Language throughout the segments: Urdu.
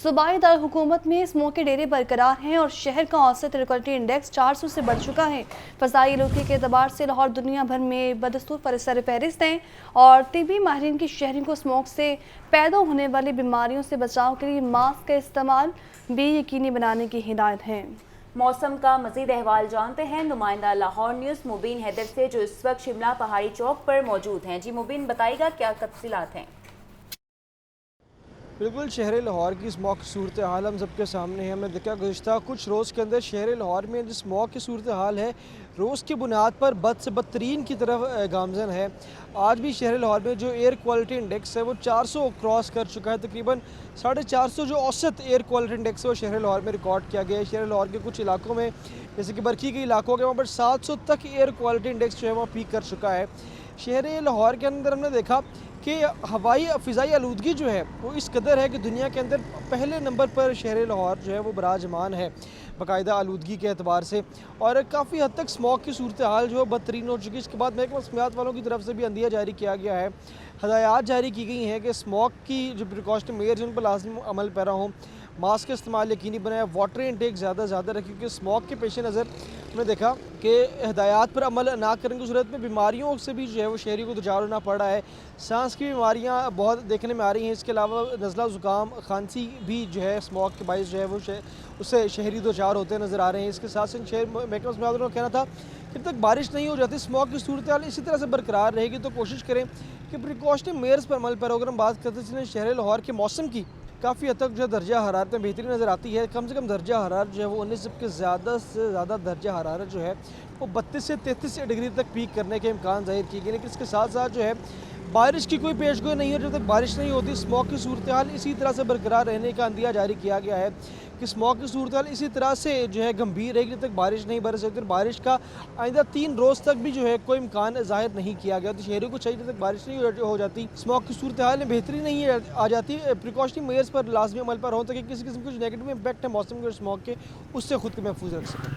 صوبائی دارالحکومت میں اسموگ کے ڈیرے برقرار ہیں اور شہر کا اوسط ایئر کوالٹی انڈیکس 400 سے بڑھ چکا ہے۔ فضائی آلودگی کے اعتبار سے لاہور دنیا بھر میں بدستور سر فہرست ہے اور طبی ماہرین کی شہریوں کو اسموگ سے پیدا ہونے والی بیماریوں سے بچاؤ کے لیے ماسک کا استعمال بھی یقینی بنانے کی ہدایت ہے۔ موسم کا مزید احوال جانتے ہیں نمائندہ لاہور نیوز مبین حیدر سے، جو اس وقت شملہ پہاڑی چوک پر موجود ہیں۔ جی مبین، بتائیے گا کیا تفصیلات ہیں؟ بالکل، شہر لاہور کی اسموگ کی صورتحال ہم سب کے سامنے ہے۔ ہم نے دیکھا گزشتہ کچھ روز کے اندر شہر لاہور میں جو اسموگ کی صورتحال ہے روز کی بنیاد پر بد سے بدترین کی طرف گامزن ہے۔ آج بھی شہر لاہور میں جو ایئر کوالٹی انڈیکس ہے وہ 400 کراس کر چکا ہے۔ تقریباً 450 جو اوسط ایئر کوالٹی انڈیکس ہے وہ شہر لاہور میں ریکارڈ کیا گیا ہے۔ شہر لاہور کے کچھ علاقوں میں جیسے کہ برقی کے علاقوں کے وہاں پر 700 تک ایئر کوالٹی انڈیکس جو ہے وہ پیک کر چکا ہے۔ شہر لاہور کے اندر ہم نے دیکھا کہ فضائی آلودگی جو ہے وہ اس قدر ہے کہ دنیا کے اندر پہلے نمبر پر شہر لاہور جو ہے وہ براجمان ہے باقاعدہ آلودگی کے اعتبار سے، اور کافی حد تک اسموگ کی صورتحال جو ہے بدترین ہو چکی ہے۔ اس کے بعد محکمہ موسمیات والوں کی طرف سے بھی عندیہ جاری کیا گیا ہے، ہدایات جاری کی گئی ہیں کہ اسموگ کی جو پریکاشن میئرز ہیں ان پر لازم عمل پیرا ہوں، ماسک کا استعمال یقینی بنائیں، واٹر انٹیک زیادہ رکھیں، کیونکہ اسموگ کے پیش نظر ہم نے دیکھا کہ ہدایات پر عمل نہ کرنے کی صورت میں بیماریوں سے بھی جو ہے وہ شہریوں کو دوچار ہونا پڑ رہا ہے۔ سانس کی بیماریاں بہت دیکھنے میں آ رہی ہیں، اس کے علاوہ نزلہ زکام کھانسی بھی جو ہے اسموگ کے باعث جو ہے وہ اس سے شہری دوچار ہوتے نظر آ رہے ہیں۔ اس کے ساتھ شہر محکمہ موسمیات کا کہنا تھا کہ جب تک بارش نہیں ہو جاتی اسموگ کی صورتحال اسی طرح سے برقرار رہے گی تو کوشش کریں کہ پریکاشن میئرز پر عمل پیرا ہو۔ اگر ہم بات کرتے ہیں شہر لاہور کے موسم کی، کافی حد تک جو ہے درجہ حرارت میں بہتری نظر آتی ہے۔ کم سے کم درجہ حرارت جو ہے وہ 19 کے زیادہ سے زیادہ درجہ حرارت جو ہے وہ 32 سے 33 ڈگری تک پیک کرنے کے امکان ظاہر کیے گئے، لیکن اس کے ساتھ ساتھ جو ہے بارش کی کوئی پیشگوئی نہیں ہے۔ جب تک بارش نہیں ہوتی اسموگ کی صورتحال اسی طرح سے برقرار رہنے کا عندیہ جاری کیا گیا ہے کہ اسموگ کی صورتحال اسی طرح سے جو ہے گمبھیر رہے گی جب تک بارش نہیں برس سکتی۔ بارش کا آئندہ 3 روز تک بھی جو ہے کوئی امکان ظاہر نہیں کیا گیا، تو شہریوں کو چاہیے جب تک بارش نہیں ہو جاتی اسموگ کی صورتحال میں بہتری نہیں آ جاتی، پریکاشنری میئرز پر لازمی عمل پر ہوں تاکہ کسی قسم کے جو نیگیٹو امپیکٹ ہے موسم کے اور اسموگ کے اس سے خود کو محفوظ رکھ سکیں۔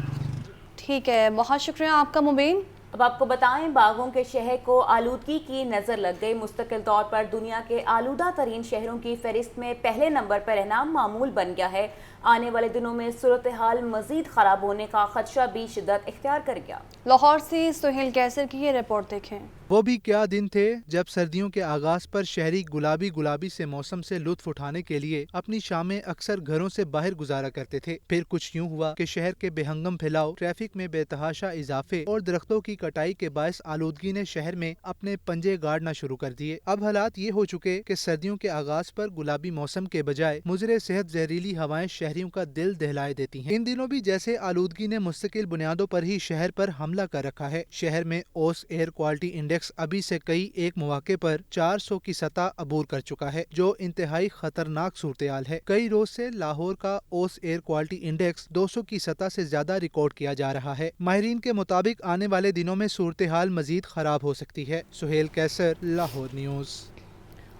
ٹھیک ہے، بہت شکریہ آپ کا مبین۔ اب آپ کو بتائیں، باغوں کے شہر کو آلودگی کی نظر لگ گئی۔ مستقل طور پر دنیا کے آلودہ ترین شہروں کی فہرست میں پہلے نمبر پر رہنا معمول بن گیا ہے۔ آنے والے دنوں میں صورتحال مزید خراب ہونے کا خدشہ بھی شدت اختیار کر گیا۔ لاہور سے سہیل کیسر کی یہ رپورٹ دیکھیں۔ وہ بھی کیا دن تھے جب سردیوں کے آغاز پر شہری گلابی سے موسم سے لطف اٹھانے کے لیے اپنی شامیں اکثر گھروں سے باہر گزارا کرتے تھے۔ پھر کچھ یوں ہوا کہ شہر کے بے ہنگم پھیلاؤ، ٹریفک میں بے تحاشا اضافے اور درختوں کی کٹائی کے باعث آلودگی نے شہر میں اپنے پنجے گاڑنا شروع کر دیے۔ اب حالات یہ ہو چکے کہ سردیوں کے آغاز پر گلابی موسم کے بجائے مضر صحت زہریلی ہوائیں شہریوں کا دل دہلائے دیتی ہیں۔ ان دنوں بھی جیسے آلودگی نے مستقل بنیادوں پر ہی شہر پر حملہ کر رکھا ہے۔ شہر میں اوس ایئر کوالٹی انڈیکس ابھی سے کئی ایک مواقع پر 400 کی سطح عبور کر چکا ہے، جو انتہائی خطرناک صورتحال ہے۔ کئی روز سے لاہور کا اوس ایئر کوالٹی انڈیکس 200 کی سطح سے زیادہ ریکارڈ کیا جا رہا ہے۔ ماہرین کے مطابق آنے والے دنوں میں صورتحال مزید خراب ہو سکتی ہے۔ سہیل کیسر، لاہور نیوز۔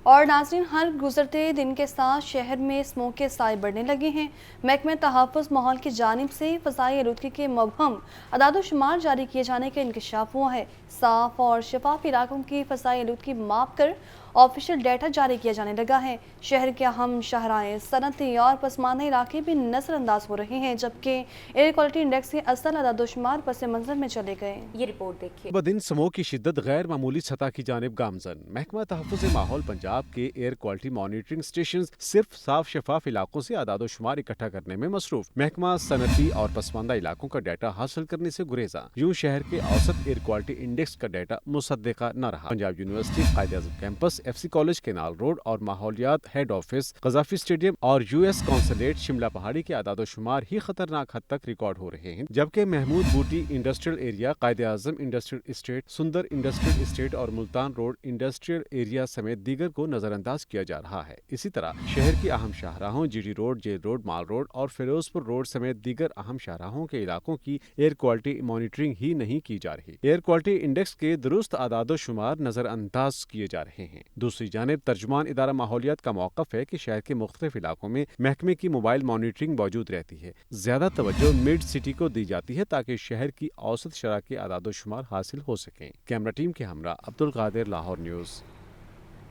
اور ناظرین، ہر گزرتے دن کے ساتھ شہر میں اسموگ کے سائے بڑھنے لگے ہیں۔ محکمہ تحفظ ماحول کی جانب سے فضائی آلودگی کے مبہم اعداد و شمار جاری کیے جانے کا انکشاف ہوا ہے۔ صاف اور شفاف علاقوں کی فضائی آلودگی ماپ کر آفیشیل ڈیٹا جاری کیا جانے لگا ہے۔ شہر کے اہم شاہراہیں، صنعتی اور پسماندہ علاقے بھی نظر انداز ہو رہے ہیں، جبکہ ایئر کوالٹی انڈیکس کے اصل اعداد و شمار پس منظر میں چلے گئے۔ یہ رپورٹ دیکھیے۔ بدن اسموگ کی شدت غیر معمولی سطح کی جانب گامزن۔ محکمہ تحفظ ماحول پنجاب کے ایئر کوالٹی مانیٹرنگ اسٹیشنز صرف صاف شفاف علاقوں سے اعداد و شمار اکٹھا کرنے میں مصروف۔ محکمہ صنعتی اور پسماندہ علاقوں کا ڈیٹا حاصل کرنے سے گریزاں، یوں شہر کے اوسط ایئر کوالٹی انڈیکس کا ڈیٹا مصدقہ نہ رہا۔ Punjab university Quaid Azam campus, F C college canal road اور ماحولیات ہیڈ آفس، قذافی اسٹیڈیم اور U S consulate Shimla Pahari کے اعداد و شمار ہی خطرناک حد تک ریکارڈ ہو رہے ہیں، جبکہ محمود بوٹی industrial area, Quaid Azam industrial estate, سندر انڈسٹریل اسٹیٹ اور ملتان روڈ انڈسٹریل ایریا سمیت دیگر کو نظر انداز کیا جا رہا ہے۔ اسی طرح شہر کی اہم شاہراہوں G T road, jail road, mall road اور فیروز پور روڈ سمیت دیگر اہم شاہراہوں کے علاقوں کی ایئر کوالٹی مانیٹرنگ ہی نہیں کی جا رہی۔ ایئر کوالٹی انڈیکس کے درست اعداد و شمار نظر انداز کیے جا رہے ہیں۔ دوسری جانب ترجمان ادارہ ماحولیات کا موقف ہے کہ شہر کے مختلف علاقوں میں محکمے کی موبائل مانیٹرنگ موجود رہتی ہے۔ زیادہ توجہ مڈ سٹی کو دی جاتی ہے تاکہ شہر کی اوسط شرح کے اعداد و شمار حاصل ہو سکیں۔ کیمرہ ٹیم کے ہمراہ عبد القادر، لاہور نیوز۔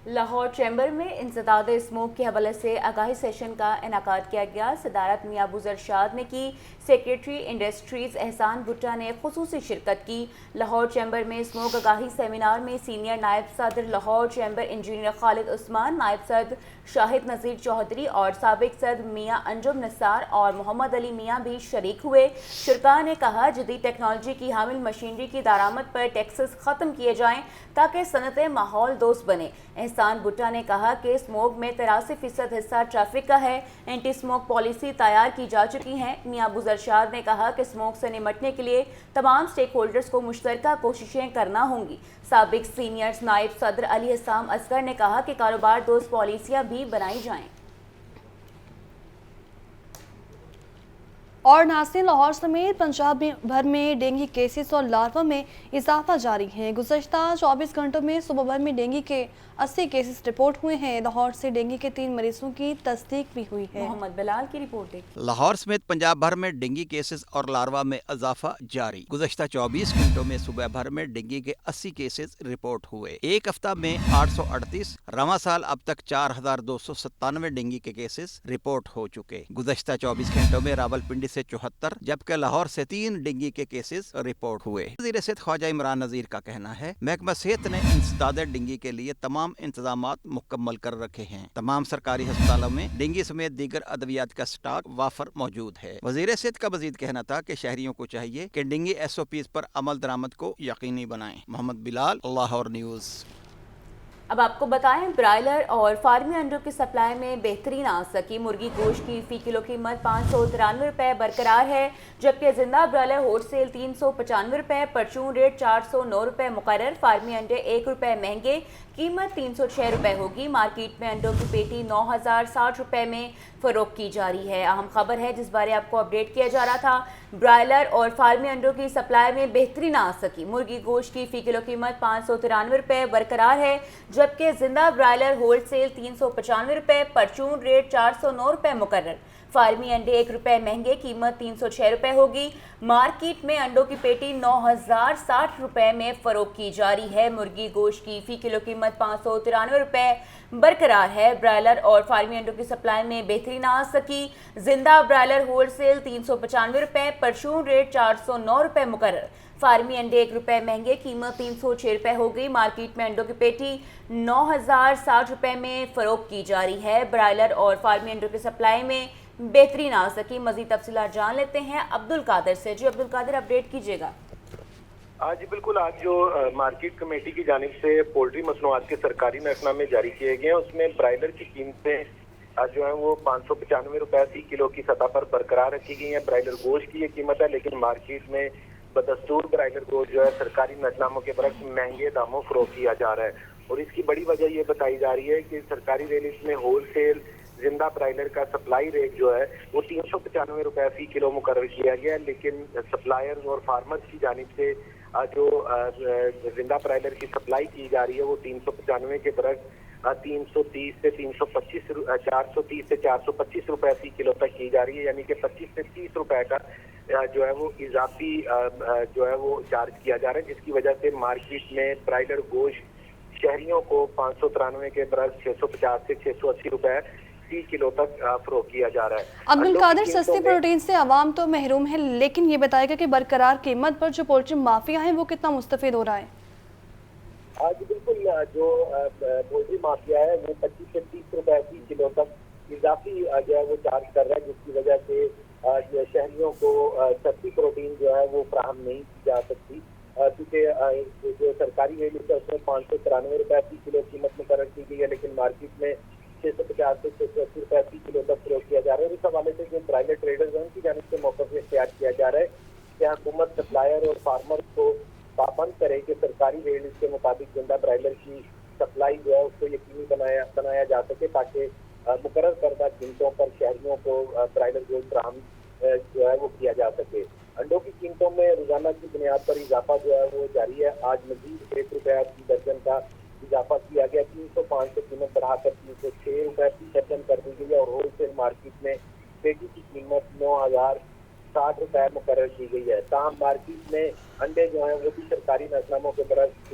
لاہور چیمبر میں انسداد اسموک کے حوالے سے آگاہی سیشن کا انعقاد کیا گیا۔ صدارت میاں ابو ذر شاد نے کی۔ سیکریٹری انڈسٹریز احسان بھٹا نے خصوصی شرکت کی۔ لاہور چیمبر میں اسموک آگاہی سیمینار میں سینئر نائب صدر لاہور چیمبر انجینئر خالد عثمان، نائب صدر شاہد نذیر چودھری اور سابق صدر میاں انجم نثار اور محمد علی میاں بھی شریک ہوئے۔ شرکاء نے کہا جدید ٹیکنالوجی کی حامل مشینری کی درآمد پر ٹیکسز ختم کیے جائیں تاکہ صنعتیں ماحول دوست بنے۔ احسان بھٹا نے کہا کہ اسموک میں 83% حصہ ٹریفک کا ہے۔ اینٹی اسموک پالیسی تیار کی جا چکی ہے۔ میاں ابو ذر شاد نے کہا کہ اسموک سے نمٹنے کے لیے تمام سٹیک ہولڈرز کو مشترکہ کوششیں کرنا ہوں گی۔ سابق سینئر نائب صدر علی حسام اصغر نے کہا کہ کاروبار دوست پالیسیاں بھی بنائی جائیں۔ اور ناظرین، لاہور سمیت پنجاب بھر میں ڈینگی کیسز اور لاروا میں اضافہ جاری ہے۔ گزشتہ 24 گھنٹوں میں صوبہ بھر میں ڈینگی کے 80 کیسز رپورٹ ہوئے ہیں۔ لاہور سے ڈینگی کے 3 مریضوں کی تصدیق بھی ہوئی ہے۔ محمد بلال کی رپورٹ دیکھیں۔ لاہور سمیت پنجاب بھر میں ڈینگی کیسز اور لاروا میں اضافہ جاری۔ گزشتہ 24 گھنٹوں میں صوبہ بھر میں ڈینگی کے 80 کیسز رپورٹ ہوئے۔ ایک ہفتہ میں 838، رواں سال اب تک 4297 ڈینگی کے کیسز رپورٹ ہو چکے۔ گزشتہ 24 گھنٹوں میں راولپنڈی سے 74 جبکہ لاہور سے 3 ڈینگی کے کیسز رپورٹ ہوئے۔ وزیر صحت خواجہ عمران نذیر کا کہنا ہے محکمہ صحت نے انسداد ڈینگی کے لیے تمام انتظامات مکمل کر رکھے ہیں۔ تمام سرکاری ہسپتالوں میں ڈینگی سمیت دیگر ادویات کا سٹاک وافر موجود ہے۔ وزیر صحت کا مزید کہنا تھا کہ شہریوں کو چاہیے کہ ڈینگی SOPs پر عمل درآمد کو یقینی بنائیں۔ محمد بلال، لاہور نیوز۔ اب آپ کو بتائیں برائلر اور فارمی انڈوں کی سپلائی میں بہترین آ سکی۔ مرغی گوشت کی فی کلو قیمت 593 روپے برقرار ہے، جبکہ زندہ برائلر ہول سیل 395 روپے، پرچون ریٹ 409 روپے مقرر۔ فارمی انڈے 1 روپے مہنگے، قیمت 306 روپے ہوگی۔ مارکیٹ میں انڈوں کی پیٹی 9060 روپے میں فروخت کی جا رہی ہے۔ اہم خبر ہے جس بارے آپ کو اپڈیٹ کیا جا رہا تھا، برائلر اور فارمی انڈوں کی سپلائی میں بہترین آ سکی۔ مرغی گوشت کی فی کلو قیمت 593 روپے برقرار ہے، جبکہ زندہ برائلر ہول سیل 395 روپے، پرچون ریٹ 409 روپے مقرر۔ فارمی انڈے 1 روپے مہنگے، قیمت 306 روپے ہوگی۔ مارکیٹ میں انڈوں کی پیٹی 9060 روپے میں فروخت کی جا رہی ہے۔ مرغی گوشت کی فی کلو قیمت 593 روپے برقرار ہے۔ برائلر اور فارمی انڈوں کی سپلائی میں بہترین آ سکی۔ زندہ برائلر ہول سیل 395 روپے، پرچون ریٹ 409 روپے مقرر۔ فارمی انڈے 1 روپے مہنگے، قیمت 306 روپے ہوگی۔ مارکیٹ میں انڈوں کی پیٹی 9060 روپے میں فروخت کی جا رہی ہے۔ برائلر اور فارمی انڈوں کی سپلائی میں بہترین آ سکی۔ مزید تفصیلات جان لیتے ہیں عبدالقادر سے۔ جی عبدالقادر، اپڈیٹ کیجیے گا۔ جی بالکل، آج جو مارکیٹ کمیٹی کی جانب سے پولٹری مصنوعات کے سرکاری محکمہ میں جاری کیے گئے ہیں، اس میں برائلر کی قیمتیں جو ہیں وہ 595 روپے فی کلو کی سطح پر برقرار رکھی گئی ہیں۔ برائلر گوشت کی یہ قیمت ہے، لیکن مارکیٹ میں بدستور برائلر گوشت جو ہے سرکاری محکموں کے برعکس مہنگے داموں فروخت کیا جا رہا ہے، اور اس کی بڑی وجہ یہ بتائی جا رہی ہے کہ سرکاری ریٹ میں ہول سیل زندہ برائلر کا سپلائی ریٹ جو ہے وہ 395 روپے فی کلو مقرر کیا گیا ہے، لیکن سپلائرز اور فارمرز کی جانب سے جو زندہ برائلر کی سپلائی کی جا رہی ہے وہ 395 کے برعکس 330 سے 325 430 سے 425 روپے فی کلو تک کی جا رہی ہے، یعنی کہ 25 سے 30 روپے کا جو ہے وہ اضافی جو ہے وہ چارج کیا جا رہا ہے، جس کی وجہ سے مارکیٹ میں برائلر گوشت شہریوں کو 593 کے برعکس 650 سے 680 روپے فی کلو تک فروخت کیا جا رہا ہے۔ عبدالقادر، سستی پروٹین سے عوام تو محروم ہے، لیکن یہ بتائے گا کہ برقرار قیمت پر جو پولٹری مافیا ہیں وہ کتنا مستفید ہو رہا ہے؟ آج بالکل جو پولٹری مافیا ہے وہ 25 سے 30 روپے فی کلو تک اضافی جو ہے وہ چارج کر رہا ہے، جس کی وجہ سے شہریوں کو سستی پروٹین جو ہے وہ فراہم نہیں کی جا سکتی، کیونکہ جو سرکاری ریٹ ہے اس میں 593 روپے فی کلو قیمت مقرر کی گئی ہے، لیکن مارکیٹ میں 650 سے 680 روپے فی کلو تک فروخت کیا جا رہا ہے۔ اس حوالے سے جو برائلر ٹریڈرز ہیں ان کی جانب سے موقف اختیار کیا جا رہا ہے کہ حکومت سپلائر اور فارمر کو پابند کرے کہ سرکاری ریٹ کے مطابق زندہ برائلر کی سپلائی جو ہے اس کو یقینی بنایا جا سکے، تاکہ مقرر کردہ قیمتوں پر شہریوں کو برائلر گوشت فراہم جو ہے وہ کیا جا سکے۔ انڈوں کی قیمتوں میں روزانہ کی بنیاد پر اضافہ جو ہے وہ جاری ہے۔ آج مزید 1 روپے فی درجن کا اضافہ کیا گیا، 305 سے قیمت بڑھا کر 306 روپے فی درجن کر دی گئی ہے، اور ہول سیل مارکیٹ میں پیٹی کی قیمت 9060 روپے مقرر کی گئی ہے۔ تاہم مارکیٹ میں انڈے جو ہیں وہ بھی سرکاری محکموں کے برعکس